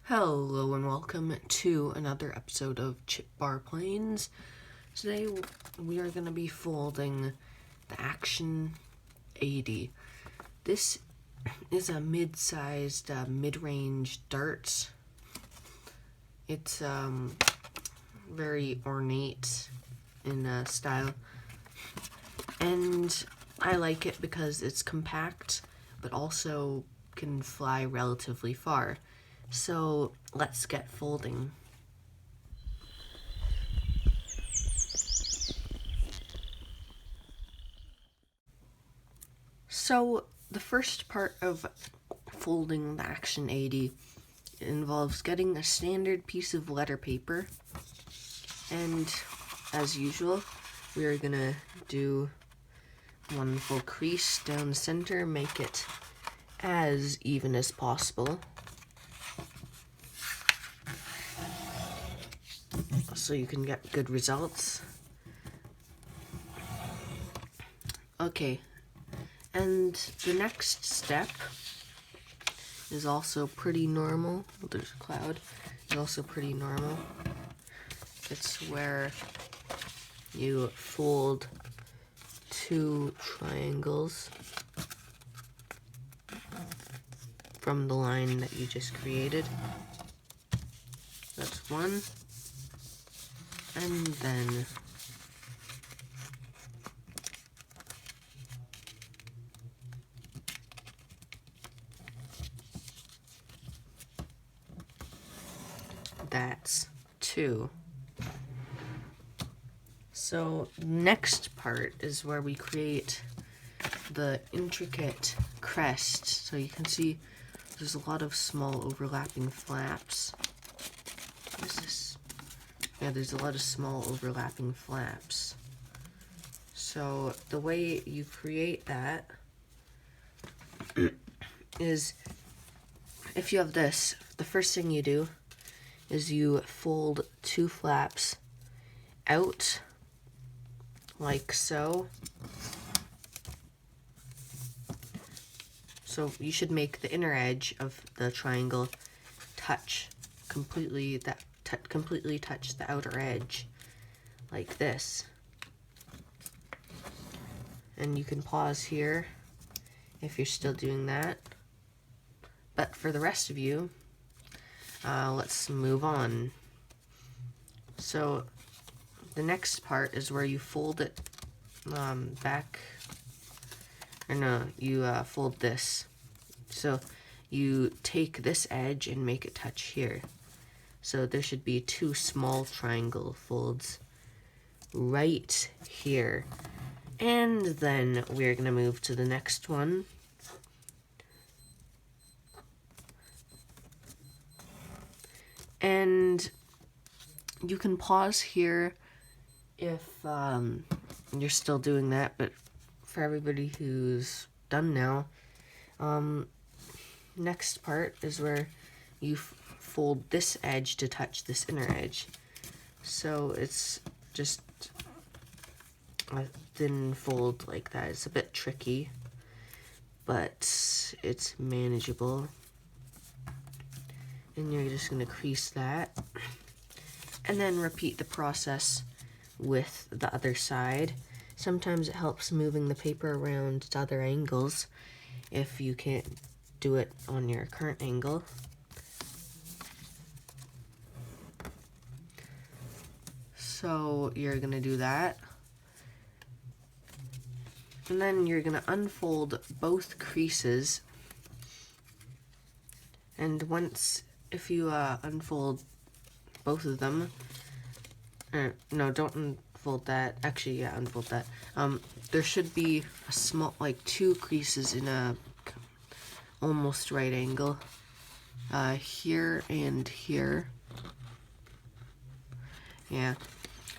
Hello and welcome to another episode of Chip Bar Planes. Today we are going to be folding the Action 80. This is a mid-sized, mid-range dart. It's very ornate in style, and I like it because it's compact but also can fly relatively far. So let's get folding. So the first part of folding the Action 80 involves getting a standard piece of letter paper, and as usual we are gonna do one full crease down the center, make it as even as possible so you can get good results. Okay, and the next step is also pretty normal. Oh, there's a cloud. It's also pretty normal. It's where you fold two triangles from the line that you just created. That's one. And then that's two. So next part is where we create the intricate crest. So you can see there's a lot of small overlapping flaps. What is this? Yeah, there's a lot of small overlapping flaps. So the way you create that is, if you have this, the first thing you do is you fold two flaps out like so. So you should make the inner edge of the triangle touch completely, completely touch the outer edge like this. And you can pause here if you're still doing that. But for the rest of you, let's move on. So the next part is where you fold it back, or no, you fold this. So you take this edge and make it touch here. So there should be two small triangle folds right here. And then we're gonna move to the next one. And you can pause here if you're still doing that, but for everybody who's done now, next part is where you fold this edge to touch this inner edge. So it's just a thin fold like that. It's a bit tricky, but it's manageable. And you're just going to crease that, and then repeat the process with the other side. Sometimes it helps moving the paper around to other angles if you can't do it on your current angle. So you're going to do that. And then you're going to unfold both creases. And if you unfold both of them, no, don't unfold that. Actually, yeah, unfold that. There should be a small, like two creases in a almost right angle, here and here. Yeah.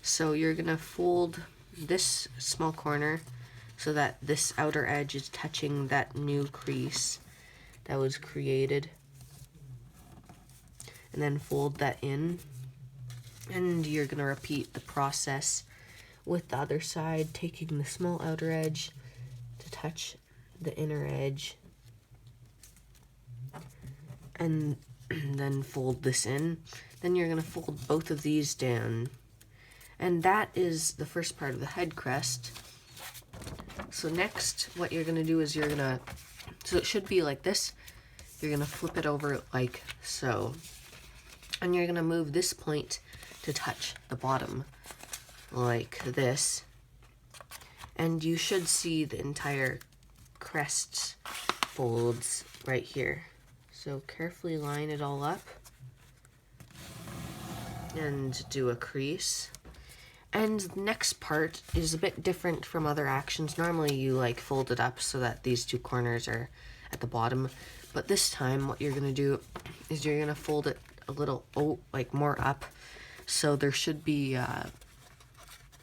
So you're gonna fold this small corner so that this outer edge is touching that new crease that was created, and then fold that in. And you're gonna repeat the process with the other side, taking the small outer edge to touch the inner edge, and then fold this in. Then you're going to fold both of these down. And that is the first part of the head crest. So next, what you're going to do is so it should be like this. You're going to flip it over like so. And you're going to move this point to touch the bottom like this. And you should see the entire crest folds right here. So carefully line it all up and do a crease. And the next part is a bit different from other actions. Normally you like fold it up so that these two corners are at the bottom. But this time what you're going to do is you're going to fold it a little like more up. So there should be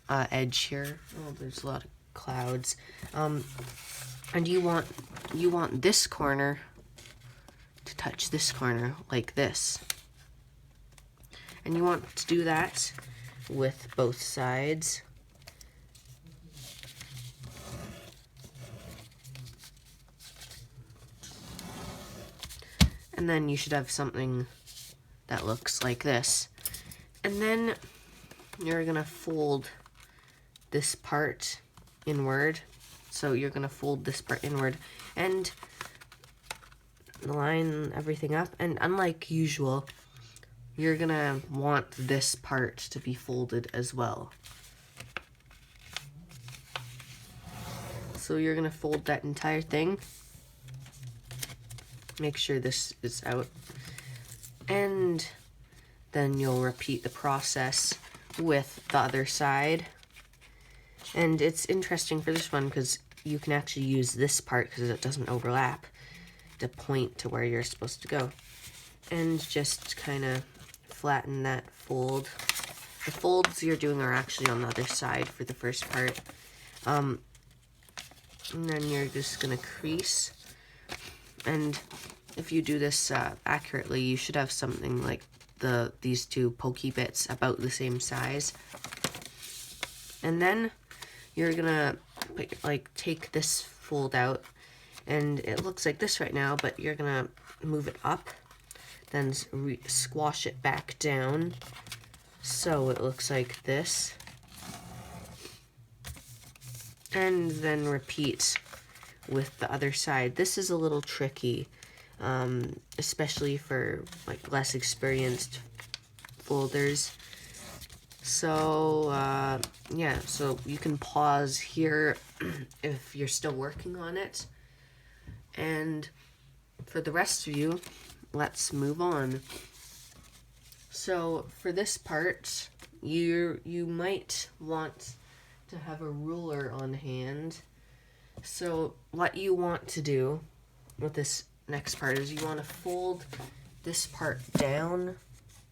edge here. Oh, there's a lot of clouds. And you want this corner to touch this corner like this. And you want to do that with both sides. And then you should have something that looks like this. And then you're gonna fold this part inward. So you're gonna fold this part inward and line everything up. And unlike usual, you're gonna want this part to be folded as well. So you're gonna fold that entire thing. Make sure this is out. And then you'll repeat the process with the other side. And it's interesting for this one because you can actually use this part because it doesn't overlap to point to where you're supposed to go. And just kind of flatten that fold. The folds you're doing are actually on the other side for the first part. And then you're just gonna crease. And if you do this accurately, you should have something like these two pokey bits about the same size. And then you're gonna take this fold out, and it looks like this right now, but you're gonna move it up, then squash it back down so it looks like this, and then repeat with the other side. This is a little tricky, especially for like less experienced folders. So yeah, so you can pause here if you're still working on it. And for the rest of you, let's move on. So for this part, you might want to have a ruler on hand. So what you want to do with this next part is you want to fold this part down.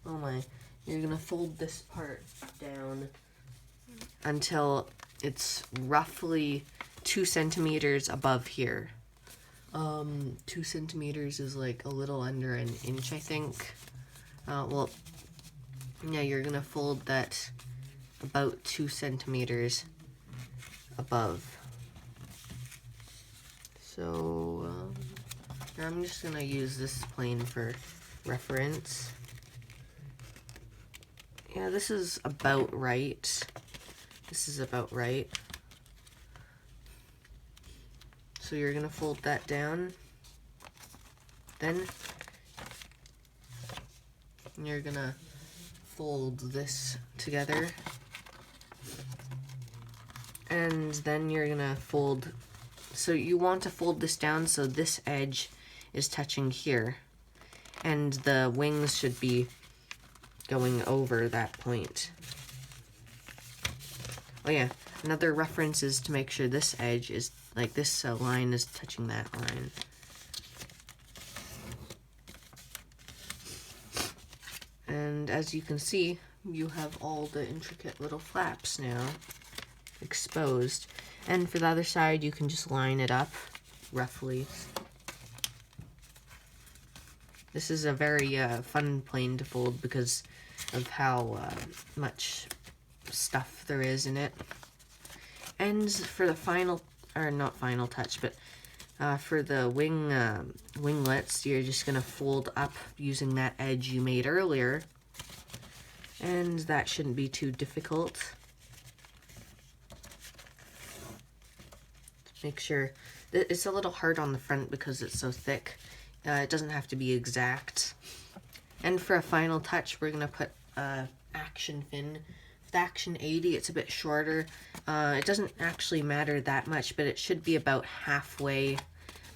Oh my. You're going to fold this part down until it's roughly 2 centimeters above here. 2 centimeters is like a little under an inch, I think. Well, yeah, you're going to fold that about 2 centimeters above. So, I'm just going to use this plane for reference. Yeah, this is about right. This is about right. So you're going to fold that down. Then you're going to fold this together. And then you're going to fold. So you want to fold this down so this edge is touching here. And the wings should be going over that point. Oh yeah, another reference is to make sure this edge is, like this line is touching that line. And as you can see, you have all the intricate little flaps now exposed. And for the other side, you can just line it up roughly. This is a very fun plane to fold because of how much stuff there is in it. And for the final, or not final touch, but For the winglets, you're just going to fold up using that edge you made earlier. And that shouldn't be too difficult. Make sure that it's a little hard on the front because it's so thick. It doesn't have to be exact. And for a final touch, we're going to put action fin. With Action 80, it's a bit shorter. It doesn't actually matter that much, but it should be about halfway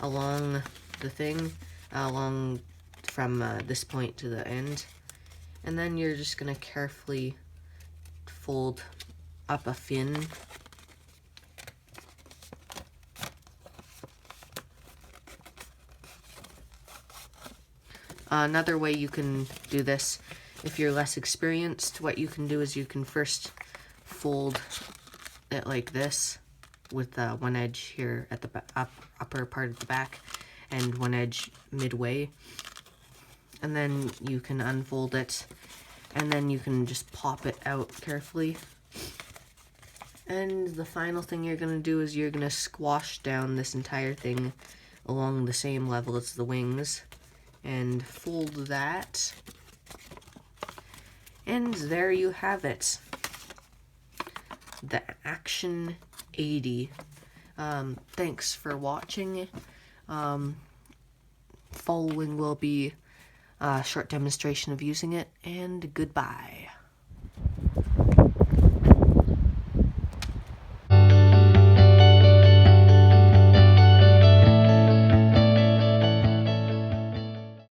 along the thing, along from this point to the end. And then you're just going to carefully fold up a fin. Another way you can do this, if you're less experienced, what you can do is you can first fold it like this, with one edge here at the upper part of the back and one edge midway. And then you can unfold it, and then you can just pop it out carefully. And the final thing you're going to do is you're going to squash down this entire thing along the same level as the wings and fold that. And there you have it. The Action 80. Thanks for watching. Following will be a short demonstration of using it, and goodbye.